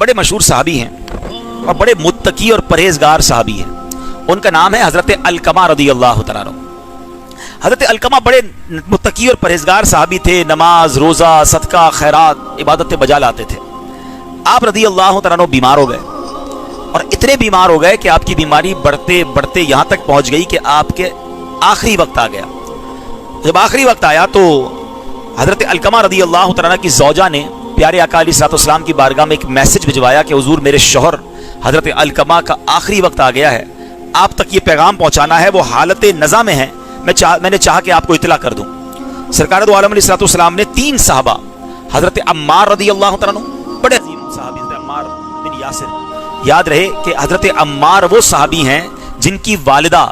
बड़े मशहूर सहाबी हैं और बड़े मुत्तकी और परहेजगार सहाबी हैं। उनका नाम है हज़रत अलकमा रज़ी अल्लाह तआला अन्हु। हज़रत अलकमा बड़े मुत्तकी और परहेजगार सहाबी थे। नमाज, रोज़ा, सदका, खैरात, इबादतें बजा लाते थे। आप रज़ी अल्लाह तआला अन्हु बीमार हो गए और इतने बीमार हो गए कि आपकी बीमारी बढ़ते बढ़ते यहाँ तक पहुँच गई कि आपके आखिरी वक्त आ गया। जब आखिरी वक्त आया तो हज़रत अलकमा रज़ी अल्लाह तआला अन्हु की ज़ौजा ने प्यारे आका अलैहिस्सलाम की बारगाह में एक मैसेज भिजवाया कि हुजूर, मेरे शौहर हज़रत अलकमा का आखिरी वक्त आ गया है, आप तक ये पैगाम पहुँचाना है, वो हालत नज़ा में है, मैंने चाहा कि आपको इतला कर दूँ। सरकार दो आलम अलैहिस्सलाम ने 3 सहाबा, हज़रत अम्मार रज़ी अल्लाह तआला अन्हु, बड़े अजीम सहाबी हज़रत अम्मार बिन यासिर, याद रहे कि हज़रत अम्मार वो सहाबी हैं जिनकी वालिदा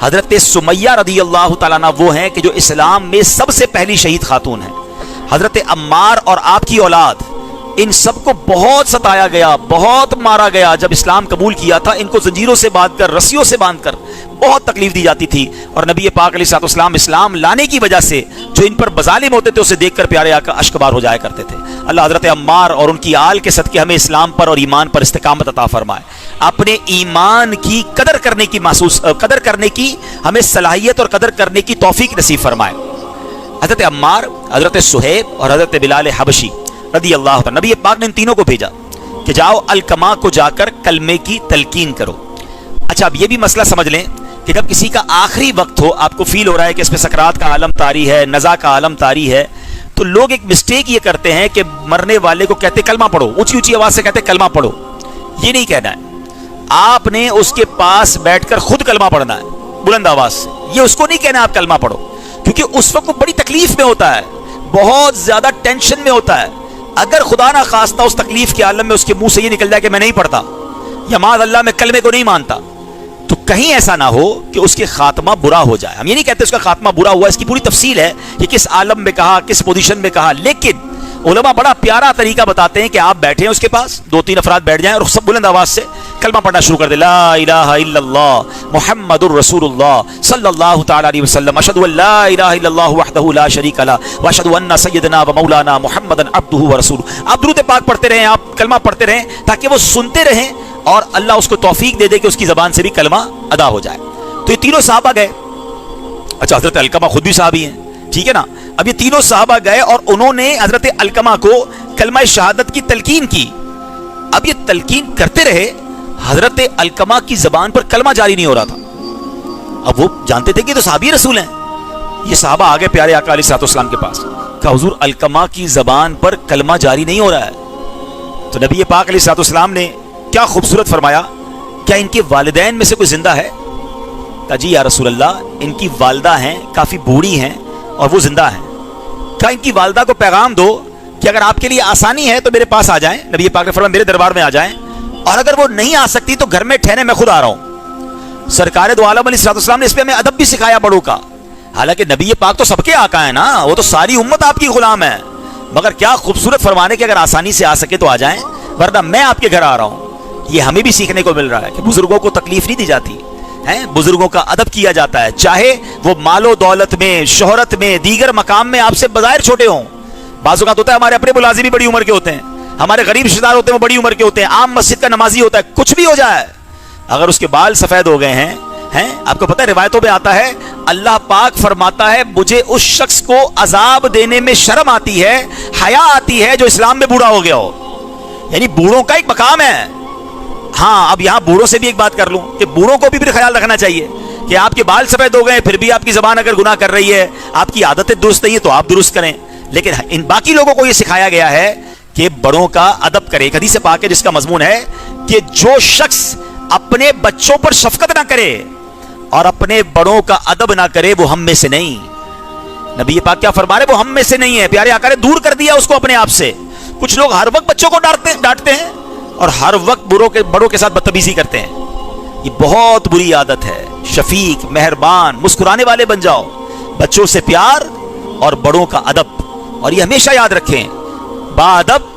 हज़रत सुमैया रज़ी अल्लाह तआला अन्हा वो हैं कि जो इस्लाम में सबसे पहली शहीद खातून हैं। हज़रत अम्मार और आपकी औलाद, इन सबको बहुत सताया गया, बहुत मारा गया। जब इस्लाम कबूल किया था इनको जंजीरों से बांधकर, रस्सियों से बांधकर बहुत तकलीफ दी जाती थी। और नबी पाक अलैहिस्सलाम इस्लाम लाने की वजह से जो इन पर बजालिम होते थे उसे देखकर प्यारे आका अश्कबार हो जाया करते थे। अल्लाह हज़रत अम्मार और उनकी आल के सदके हमें इस्लाम पर और ईमान पर इस्तिकामत अता फरमाए। अपने ईमान की कदर करने की हमें सलाहियत और कदर करने की तौफीक नसीब फरमाए। हज़रत अम्मार, हज़रत सुहैब और हज़रत बिलाल हबशी रज़ी अल्लाह तआला, नबी पाक ने इन तीनों को भेजा कि जाओ अलकमा को जाकर कलमे की तलकीन करो। अच्छा, अब ये भी मसला समझ लें कि जब किसी का आखिरी वक्त हो, आपको फील हो रहा है कि इसमें सकरात का आलम तारी है, नज़ा का आलम तारी है, तो लोग एक मिस्टेक ये करते हैं कि मरने वाले को कहते कलमा पढ़ो, ऊंची ऊंची आवाज़ से कहते कलमा पढ़ो। ये नहीं कहना है, आपने उसके पास बैठकर खुद कलमा पढ़ना है बुलंद आवाज़ से। ये उसको नहीं कहना आप कलमा पढ़ो, क्योंकि उस वक्त वो बड़ी तकलीफ में होता है, बहुत ज़्यादा टेंशन में होता है। अगर खुदा ना खास्ता उस तकलीफ के आलम में उसके मुंह से ये निकल जाए कि मैं नहीं पढ़ता या माज़ अल्लाह मैं कलमे को नहीं मानता, तो कहीं ऐसा ना हो कि उसके खात्मा बुरा हो जाए। हम ये नहीं कहते उसका खात्मा बुरा हुआ, इसकी पूरी तफसील है कि किस आलम में कहा, किस पोजीशन में कहा। लेकिन उलमा बड़ा प्यारा तरीका बताते हैं कि आप बैठे हैं उसके पास, 2-3 अफराद बैठ जाएं और सब बुलंद आवाज़ से कलमा पढ़ना शुरू कर दे, ला इलाहा इल्लल्लाह मुहम्मदुर रसूलुल्लाह सल्लल्लाहु तआला अलैहि वसल्लम, अशहदु अल्ला इलाहा इल्लल्लाह वहदहु ला शरीका लह व अशहदु अन्ना सय्यदना व मौलाना मुहम्मदन अब्दुहु व रसूलुहु। आप दुरूद पाक पढ़ते रहें, आप कलमा पढ़ते रहें, ताकि वो सुनते रहें और अल्लाह उसको तौफीक दे दे कि उसकी ज़बान से भी कलमा अदा हो जाए। तो ये तीनों सहाबा गए। अच्छा, हज़रत अलकमा खुद भी सहाबी हैं, ठीक है ना। अब ये तीनों सहाबा गए और उन्होंने हज़रत अलकमा को कलमा शहादत की तलकीन की। अब ये तलकीन करते रहे, हज़रत अलकमा की ज़बान पर कलमा जारी नहीं हो रहा था। अब वो जानते थे कि तो सहाबी रसूल हैं। ये सहाबा आ गए प्यारे आका अलैहिस्सलाम के पास, कहा हुजूर अलकमा की ज़बान पर कलमा जारी नहीं हो रहा है। तो नबी पाक अलैहिस्सलाम ने क्या खूबसूरत फरमाया, क्या इनके वालिदैन में से कोई जिंदा है? कहा जी या रसूल अल्लाह, इनकी वालदा हैं, काफ़ी बूढ़ी हैं और वो जिंदा हैं। कहा इनकी वालदा को पैगाम दो कि अगर आपके लिए आसानी है तो मेरे पास आ जाएं। नबी पाक ने फरमाया मेरे दरबार में आ जाएं, और अगर वो नहीं आ सकती तो घर में ठहरे, मैं खुद आ रहा हूं। सरकार दो आलम अलैहिस्सलाम ने इस पे हमें अदब भी सिखाया बड़ों का। हालांकि नबी पाक तो सबके आका है ना, वो तो सारी उम्मत आपकी गुलाम है, मगर क्या खूबसूरत फरमाने कि अगर आसानी से आ सके तो आ जाएं, वरना मैं आपके घर आ रहा हूं। ये हमें भी सीखने को मिल रहा है कि बुजुर्गों को तकलीफ नहीं दी जाती है, बुजुर्गों का अदब किया जाता है, चाहे वो मालो दौलत में, शोहरत में, दीगर मकाम में आपसे बज़ाहिर छोटे हों। बाज़ औक़ात होता है हमारे अपने मुलाज़िम भी बड़ी उम्र के होते हैं, हमारे गरीब रिश्तेदार होते हैं वो बड़ी उम्र के होते हैं, आम मस्जिद का नमाजी होता है, कुछ भी हो जाए, अगर उसके बाल सफ़ेद हो गए हैं, आपको पता है रिवायतों में आता है अल्लाह पाक फरमाता है मुझे उस शख्स को अजाब देने में शर्म आती है, हया आती है जो इस्लाम में बूढ़ा हो गया हो। यानी बूढ़ों का एक मकाम है। हाँ, अब यहाँ बूढ़ों से भी एक बात कर लूं कि बूढ़ों को भी फिर ख्याल रखना चाहिए कि आपके बाल सफ़ेद हो गए फिर भी आपकी ज़बान अगर गुनाह कर रही है, आपकी आदतें दुरुस्त नहीं है तो आप दुरुस्त करें। लेकिन इन बाकी लोगों को यह सिखाया गया है कि बड़ों का अदब करें। एक हदीस पाक है जिसका मजमून है कि जो शख्स अपने बच्चों पर शफकत ना करे और अपने बड़ों का अदब ना करे वो हम में से नहीं। नबी पाक क्या फरमा रहे, वो हम में से नहीं है। प्यारे आका ने दूर कर दिया उसको अपने आप से। कुछ लोग हर वक्त बच्चों को डांटते हैं और हर वक्त बड़ों के साथ बदतमीजी करते हैं। ये बहुत बुरी आदत है। शफीक, मेहरबान, मुस्कुराने वाले बन जाओ। बच्चों से प्यार और बड़ों का अदब। और ये हमेशा याद रखें, बाअदब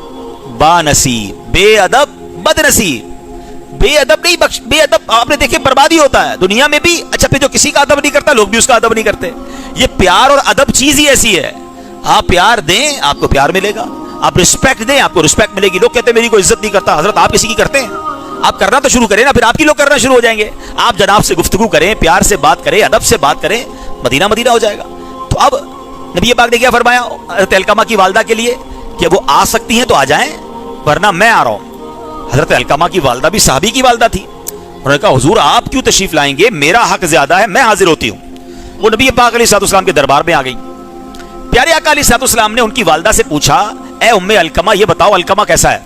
बानसीब, बेअदब बदनसीब। बेअदब नहीं बख्श, बेअदब आपने देखे बर्बादी होता है दुनिया में भी। अच्छा, फिर जो किसी का अदब नहीं करता लोग भी उसका अदब नहीं करते। ये प्यार और अदब चीज ही ऐसी है। आप प्यार दें आपको प्यार मिलेगा, आप रिस्पेक्ट दें, आपको रिस्पेक्ट मिलेगी। लोग कहते हैं मेरी कोई इज्जत नहीं करता। हजरत आप किसी की करते हैं? आप करना तो शुरू करें ना, फिर आपकी लोग करना शुरू हो जाएंगे। आप जनाब से गुफ्तगू करें, प्यार से बात करें, अदब से बात करें, मदीना मदीना हो जाएगा। तो अब नबी पाक ने क्या फरमाया हजरत अलकमा की वालदा के लिए कि वो आ सकती हैं तो आ जाएं, वरना मैं आ रहा हूं। हजरत अलकमा की वालदा भी साहबी की वालदा थी। उन्होंने कहा हुजूर आप क्यों तशरीफ लाएंगे, मेरा हक ज्यादा है, मैं हाजिर होती हूं। वो नबी पाक अलैहिस्सलाम के दरबार में आ गई। प्यारे आका अलैहिस्सलाम ने उनकी वालदा से पूछा, ए उम्मे अलकमा ये बताओ अलकमा कैसा है?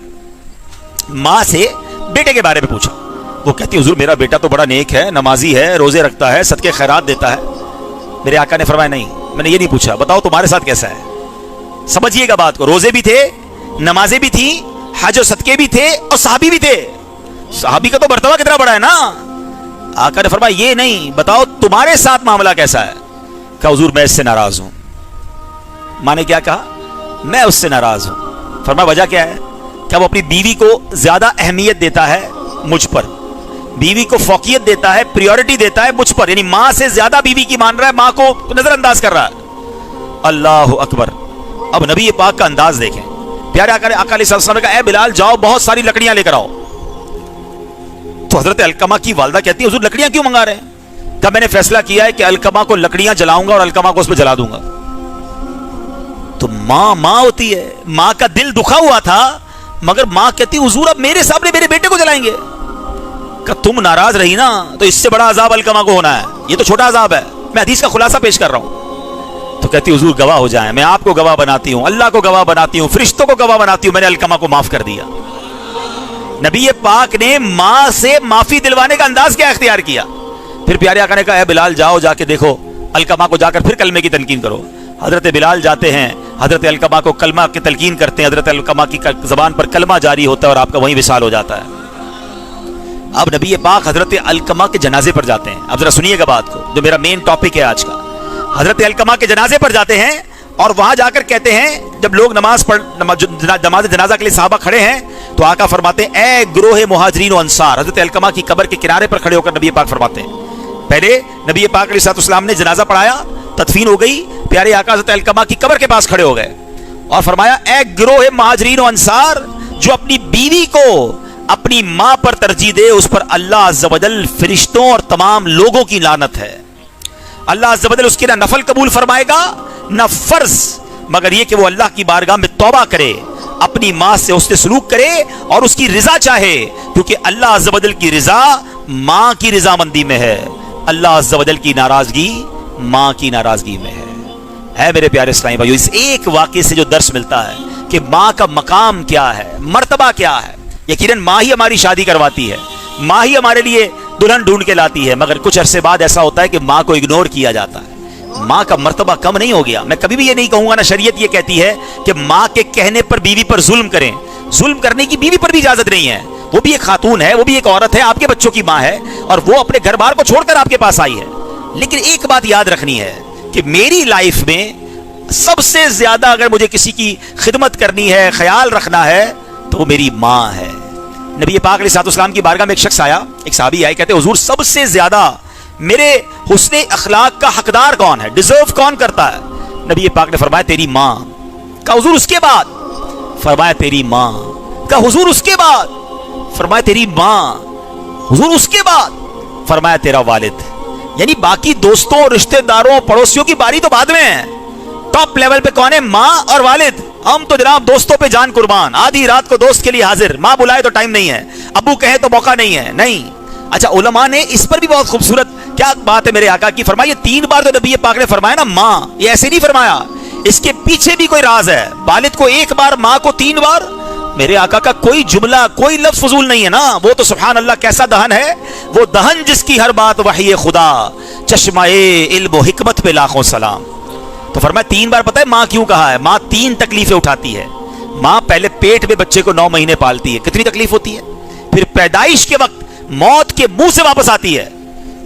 माँ से बेटे के बारे में पूछा। वो कहती हुजूर मेरा बेटा तो बड़ा नेक है, नमाजी है, रोजे रखता है, सदके खैरात देता है। मेरे आका ने फरमाया नहीं, मैंने ये नहीं पूछा, बताओ तुम्हारे साथ कैसा है। समझिएगा बात को, रोजे भी थे, नमाजें भी थी, हज और सदके भी थे और सहाबी भी थे। सहाबी का तो मर्तबा कितना बड़ा है ना। आका ने फरमाया ये नहीं, बताओ तुम्हारे साथ मामला कैसा है। कहा हुजूर मैं इससे नाराज हूं। माँ ने क्या कहा? मैं उससे नाराज हूं। फरमाया वजह क्या है? क्या वो अपनी बीवी को ज्यादा अहमियत देता है मुझ पर, बीवी को फौकियत देता है, प्रायोरिटी देता है मुझ पर, यानी माँ से ज्यादा बीवी की मान रहा है, माँ को नजरअंदाज कर रहा है। अल्लाह अकबर। अब नबी पाक का अंदाज देखें। प्यारे आका अलैहिस्सलाम ने कहा ए बिलाल जाओ बहुत सारी लकड़ियां लेकर आओ। तो हजरत अलकमा की वालदा कहती है हुजूर लकड़ियां क्यों मंगा रहे हैं? कहा मैंने फैसला किया है कि अलकमा को लकड़ियां जलाऊंगा और अलकमा को उस पर जला दूंगा। तो माँ होती है, माँ का दिल दुखा हुआ था, मगर माँ कहती हुजूर अब मेरे सामने मेरे बेटे को जलाएंगे। कि तुम नाराज रही ना तो इससे बड़ा अजाब अलकमा को होना है, ये तो छोटा अजाब है, मैं हदीस का खुलासा पेश कर रहा हूं। तो कहती हुजूर गवाह हो जाए, मैं आपको गवाह बनाती हूं, अल्लाह को गवाह बनाती हूं, फरिश्तों को गवाह बनाती हूं, मैंने अलकमा को माफ कर दिया। नबी पाक ने माँ से माफी दिलवाने का अंदाज क्या इख्तियार किया। फिर प्यारे आका ने कहा बिलाल जाओ जाके देखो अलकमा को, जाकर फिर कलमे की तलकीन करो। हजरत बिलाल जाते हैं, हजरत अलकमा को कलमा की तलकीन करते हैं, हजरत अलकमा की जबान पर कलमा जारी होता है और आपका वहीं विसाल हो जाता है। अब नबी पाक हजरत अलकमा के जनाजे पर जाते हैं। अब जरा सुनिएगा बात को, जो मेरा मेन टॉपिक है आज का। हजरत अलकमा के जनाजे पर जाते हैं और वहां जाकर कहते हैं, जब लोग नमाज जनाजा के लिए साहबा खड़े हैं तो आका फरमाते हैं ए ग्रोह मुहाजिरीन व अंसार। हजरत अलकमा की कब्र के किनारे पर खड़े होकर नबी पाक फरमाते हैं, पहले नबी पाक अलैहिस्सलाम ने जनाजा पढ़ाया, तदफीन हो गई, प्यारे आका हजरत अलकमा की कब्र के पास खड़े हो गए और फरमाया ए ग्रोह मुहाजिरीन व अंसार, जो अपनी बीवी को अपनी मां पर तरजीह दे उस पर अल्लाह अज़्ज़ व जल फरिश्तों और तमाम लोगों की लानत है। अल्लाह अज़्ज़ व जल उसकी ना नफल कबूल फरमाएगा ना फर्ज, मगर यह कि वो अल्लाह की बारगाह में तौबा करे, अपनी मां से उससे सलूक करे और उसकी रिजा चाहे, क्योंकि अल्लाह अज़्ज़ व जल की रिजा मां की रिजामंदी में है, अल्लाह अज़्ज़ व जल की नाराजगी मां की नाराजगी में है मेरे प्यारे इस्लामी भाइयों। इस एक वाक़े से जो दर्स मिलता है कि मां का मकाम क्या है, मर्तबा क्या है। यकीनन माँ ही हमारी शादी करवाती है, माँ ही हमारे लिए दुल्हन ढूंढ के लाती है, मगर कुछ अरसे बाद ऐसा होता है कि माँ को इग्नोर किया जाता है। माँ का मर्तबा कम नहीं हो गया। मैं कभी भी ये नहीं कहूंगा ना, शरीयत ये कहती है कि माँ के कहने पर बीवी पर जुल्म करें। जुल्म करने की बीवी पर भी इजाजत नहीं है, वो भी एक खातून है, वो भी एक औरत है, आपके बच्चों की माँ है और वो अपने घर बार को छोड़कर आपके पास आई है। लेकिन एक बात याद रखनी है कि मेरी लाइफ में सबसे ज्यादा अगर मुझे किसी की खिदमत करनी है, ख्याल रखना है, तो वो मेरी माँ है। नबी पाक अलैहिस्सलाम की बारगाह में एक शख्स आया, एक सहाबी आए, कहते हुजूर सबसे ज्यादा मेरे हुस्ने अखलाक का हकदार कौन है, डिजर्व कौन करता है? नबी पाक ने फरमाया तेरी माँ। कहा हुजूर उसके बाद? फरमाया तेरी माँ। कहा हुजूर उसके बाद? फरमाया तेरी माँ। हुजूर उसके बाद? फरमाया तेरा वालिद। यानी बाकी दोस्तों, रिश्तेदारों, पड़ोसियों की बारी तो बाद में है, टॉप लेवल पे कौन है? माँ और वालिद। हम तो जनाब दोस्तों पे जान कुर्बान, आधी रात को दोस्त के लिए हाजिर, माँ बुलाए तो टाइम नहीं है, अबू कहे तो मौका नहीं है, नहीं। अच्छा उलमा ने इस पर भी बहुत खूबसूरत क्या बात है मेरे आका की, फरमाइए 3 बार तो नबी पाक ने फरमाया ना माँ, ये ऐसे नहीं फरमाया, इसके पीछे भी कोई राज है। वालिद को 1 बार, माँ को 3 बार। मेरे आका का कोई जुमला, कोई लफ्ज फजूल नहीं है ना। वो तो सुभान अल्लाह कैसा दहन है, वो दहन जिसकी हर बात वही खुदा, चश्माए इल्म व हिकमत पे लाखों सलाम। तो फरमाया 3 बार। पता है माँ क्यों कहा है? माँ 3 तकलीफें उठाती है। माँ पहले पेट में बच्चे को 9 महीने पालती है, कितनी तकलीफ होती है, फिर पैदाइश के वक्त मौत के मुंह से वापस आती है,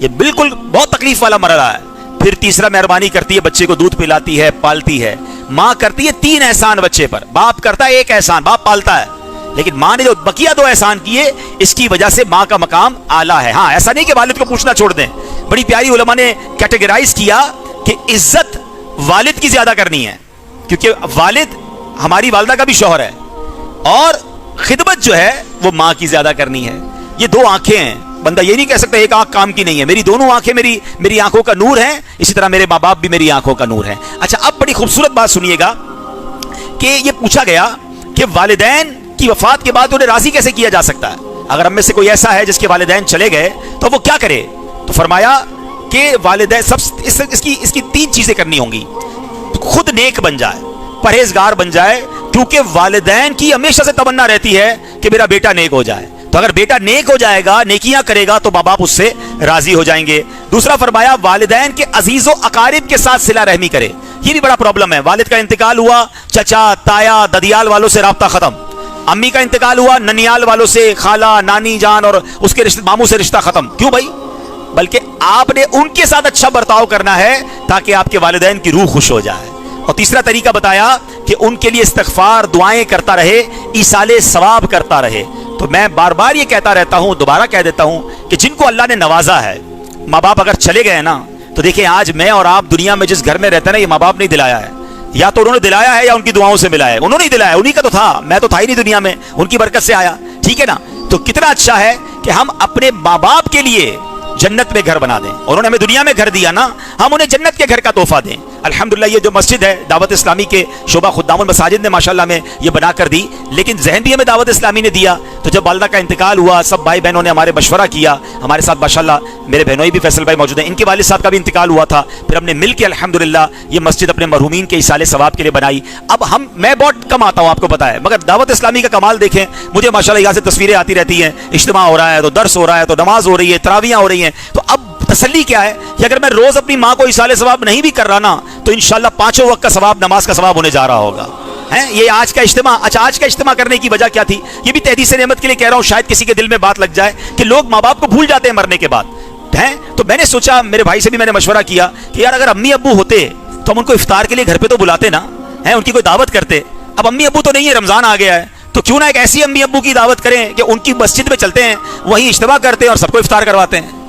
ये बिल्कुल बहुत तकलीफ वाला मरहला है। फिर तीसरा मेहरबानी करती है, बच्चे को दूध पिलाती है, पालती है। माँ करती है 3 एहसान बच्चे पर, बाप करता है 1 एहसान, बाप पालता है, लेकिन माँ ने जो बकिया 2 एहसान किए, इसकी वजह से माँ का मकाम आला है। हाँ ऐसा नहीं कि वालिद को पूछना छोड़ दें, बड़ी प्यारी उलमा ने कैटेगराइज किया कि इज्जत वालिद की ज्यादा करनी है, क्योंकि वालिद हमारी वालदा का भी शौहर है, और खिदमत जो है वो माँ की ज्यादा करनी है। ये दो आंखें हैं, बंदा ये नहीं कह सकता एक आंख काम की नहीं है। मेरी दोनों आंखें मेरी आंखों का नूर है, इसी तरह मेरे माँ बाप भी मेरी आंखों का नूर है। अच्छा, अब बड़ी खूबसूरत बात सुनिएगा कि ये पूछा गया कि वालिदैन की वफात के बाद उन्हें राजी कैसे किया जा सकता है। अगर हम में से कोई ऐसा है जिसके वालिदैन चले गए तो वो क्या करे, तो फरमाया कि वालिदैन सब इसकी तीन चीजें करनी होंगी। खुद नेक बन जाए, परहेजगार बन जाए, क्योंकि वालिदैन की हमेशा से तमन्ना रहती है कि मेरा बेटा नेक हो जाए। तो अगर बेटा नेक हो जाएगा, नेकियां करेगा, तो माँ बाप उससे राजी हो जाएंगे। दूसरा फरमाया वालिदैन के अजीजो अकारिब के साथ सिला रहमी करे। ये भी बड़ा प्रॉब्लम है, वालिद का इंतकाल हुआ, चचा ताया ददियाल वालों से राब्ता खत्म, अम्मी का इंतकाल हुआ, ननियाल वालों से, खाला नानी जान और उसके रिश्ते मामू से रिश्ता खत्म। क्यों भाई? बल्कि आपने उनके साथ अच्छा बर्ताव करना है ताकि आपके वालिदैन की रूह खुश हो जाए। और तीसरा तरीका बताया कि उनके लिए इस्तिग़फ़ार दुआएं करता रहे, ईसाले सवाब करता रहे। तो मैं बार बार ये कहता रहता हूं, दोबारा कह देता हूं कि जिनको अल्लाह ने नवाजा है, माँ बाप अगर चले गए ना, तो देखिए आज मैं और आप दुनिया में जिस घर में रहते हैं ना, ये माँ बाप नहीं दिलाया है, या तो उन्होंने दिलाया है या उनकी दुआओं से मिला है। उन्होंने ही दिलाया, उन्हीं का तो था, मैं तो था ही नहीं दुनिया में, उनकी बरकत से आया, ठीक है ना। तो कितना अच्छा है कि हम अपने माँ बाप के लिए जन्नत में घर बना दें। उन्होंने हमें दुनिया में घर दिया ना, हम उन्हें जन्नत के घर का तोहफा दें। अल्हम्दुलिल्लाह ये जो मस्जिद है दावत इस्लामी के शोबा खुद्दामुल मसाजिद ने माशाल्लाह में ये बना कर दी, लेकिन जहन भी हमें दावत इस्लामी ने दिया। तो जब वालिदा का इंतकाल हुआ, सब भाई बहनों ने हमारे मशवरा किया, हमारे साथ माशाल्लाह मेरे बहनोई भी फैसल भाई मौजूद हैं, इनके वालिद साहब का भी इंतकाल हुआ था। फिर हमने मिल के अल्हम्दुलिल्लाह ये मस्जिद अपने मरहूमीन के इसाले सवाब के लिए बनाई। अब मैं बहुत कम आता हूँ, आपको पता है, मगर दावत इस्लामी का कमाल देखें, मुझे माशाल्लाह यहाँ से तस्वीरें आती रहती हैं, इज्तिमा हो रहा है तो दर्स हो रहा है, तो नमाज हो रही है, तरावियाँ हो रही हैं। तो अब तसल्ली क्या है कि अगर मैं रोज अपनी माँ को इसाले सवाब नहीं भी कर रहा ना, तो इंशाल्लाह पांचों वक्त का सवाब, नमाज का सवाब होने जा रहा होगा। हैं ये आज का इज्तिमा। अच्छा, आज का इज्तिमा करने की वजह क्या थी, ये भी तहदीस नेमत के लिए कह रहा हूँ, शायद किसी के दिल में बात लग जाए कि लोग माँ बाप को भूल जाते हैं मरने के बाद, हैं। तो मैंने सोचा, मेरे भाई से भी मैंने मशवरा किया कि यार अगर अम्मी अब्बू होते तो हम उनको इफ्तार के लिए घर पे तो बुलाते ना, हैं, उनकी कोई दावत करते। अब अम्मी अब्बू तो नहीं है, रमजान आ गया है, तो क्यों ना एक ऐसी अम्मी अब्बू की दावत करें कि उनकी मस्जिद में चलते हैं, वहीं इज्तिमा करते हैं और सबको इफ्तार करवाते हैं।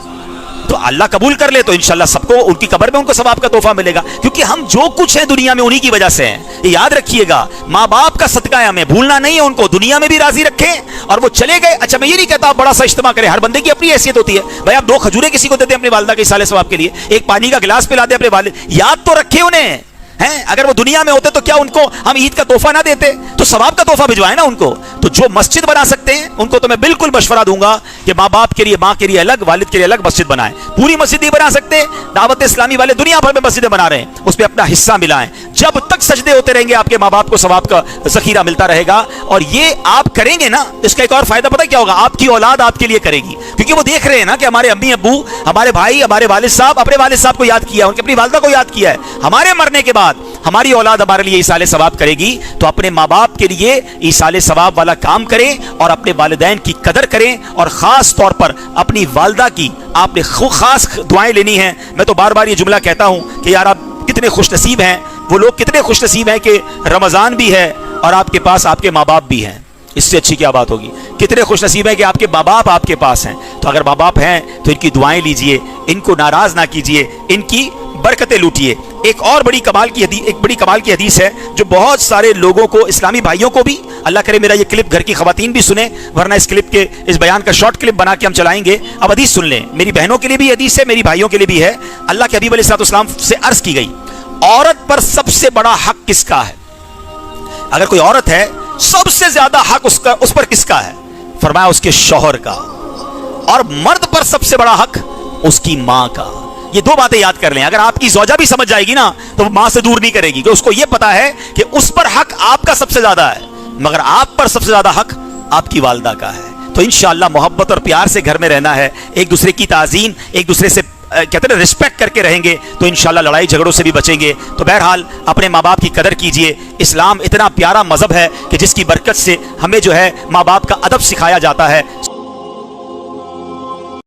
तो अल्लाह कबूल कर ले तो इंशाल्लाह सबको उनकी कब्र में उनको सवाब का तोहफा मिलेगा, क्योंकि हम जो कुछ है दुनिया में उन्हीं की वजह से हैं। ये याद रखिएगा, माँ बाप का सदका है, हमें भूलना नहीं है, उनको दुनिया में भी राजी रखें और वो चले गए। अच्छा, मैं ये नहीं कहता आप बड़ा सा इज्तिमा करें, हर बंदे की अपनी हैसियत होती है। भाई आप 2 खजूरें किसी को देते हैं अपनी वालिदा के इसाले सवाब के लिए, एक पानी का गिलास पिलाते अपने वालिद, याद तो रखे उन्हें, हैं। अगर वो दुनिया में होते तो क्या उनको हम ईद का तोहफा ना देते, तो सवाब का तोहफा भिजवाए ना उनको। तो जो मस्जिद बना सकते हैं उनको तो मैं बिल्कुल मशवरा दूंगा कि माँ बाप के लिए, माँ के लिए अलग, वालिद के लिए अलग मस्जिद बनाएं। पूरी मस्जिद नहीं बना सकते, दावत इस्लामी वाले दुनिया भर में मस्जिदें बना रहे हैं, उसमें अपना हिस्सा मिलाएं। जब तक सजदे होते रहेंगे आपके माँ बाप को सवाब का जखीरा मिलता रहेगा। और ये आप करेंगे ना, इसका एक और फायदा पता क्या होगा, आपकी औलाद आपके लिए करेगी, क्योंकि वो देख रहे हैं ना कि हमारे अम्मी अब्बू, हमारे भाई, हमारे वालिद साहब अपने वालिद साहब को याद किया, उनकी अपनी वालिदा को याद किया है। हमारे मरने के बाद हमारी औलाद हमारे लिए इसाले सवाब करेगी, तो अपने माँ बाप के लिए इसाले सवाब वाला काम करें और अपने वालिदैन की कदर करें। और खास तौर पर अपनी वालिदा की आपने खास दुआएं लेनी है। मैं तो बार बार ये जुमला कहता हूं कि यार आप कितने खुशनसीब हैं, वो लोग कितने खुशनसीब हैं कि रमजान भी है और आपके पास आपके माँ बाप भी हैं। इससे अच्छी क्या बात होगी। कितने खुशनसीब हैं कि आपके माँ बाप आपके पास हैं। तो अगर माँ बाप हैं तो इनकी दुआएं लीजिए, इनको नाराज ना कीजिए, इनकी बरकतें लूटिए। एक और बड़ी कमाल की हदीस है जो बहुत सारे लोगों को, इस्लामी भाइयों को भी, अल्लाह करे मेरा ये क्लिप घर की खवातीन भी सुने, वरना इस क्लिप के, इस बयान का शॉर्ट क्लिप बना के हम चलाएंगे। अब हदीस सुन लें, मेरी बहनों के लिए भी हदीस है, मेरी भाइयों के लिए भी है। अल्लाह के हबीब अलैहिस्सलाम से अर्ज की गई, औरत पर सबसे बड़ा हक किसका है? अगर कोई औरत है, सबसे ज्यादा हक उस पर किसका है? फरमाया उसके शौहर का। और मर्द पर सबसे बड़ा हक उसकी मां का। ये 2 बातें याद कर लें। अगर आपकी ज़ौजा भी समझ जाएगी ना, तो वो मां से दूर नहीं करेगी, कि उसको ये पता है कि उस पर हक आपका सबसे ज्यादा है, मगर आप पर सबसे ज्यादा हक आपकी वालिदा का है। तो इंशाअल्लाह मोहब्बत और प्यार से घर में रहना है, एक दूसरे की ताज़ीम, एक दूसरे से कहते हैं रिस्पेक्ट करके रहेंगे तो इंशाल्लाह लड़ाई झगड़ों से भी बचेंगे। तो बहरहाल अपने माँ बाप की कदर कीजिए। इस्लाम इतना प्यारा मजहब है कि जिसकी बरकत से हमें जो है माँ बाप का अदब सिखाया जाता है।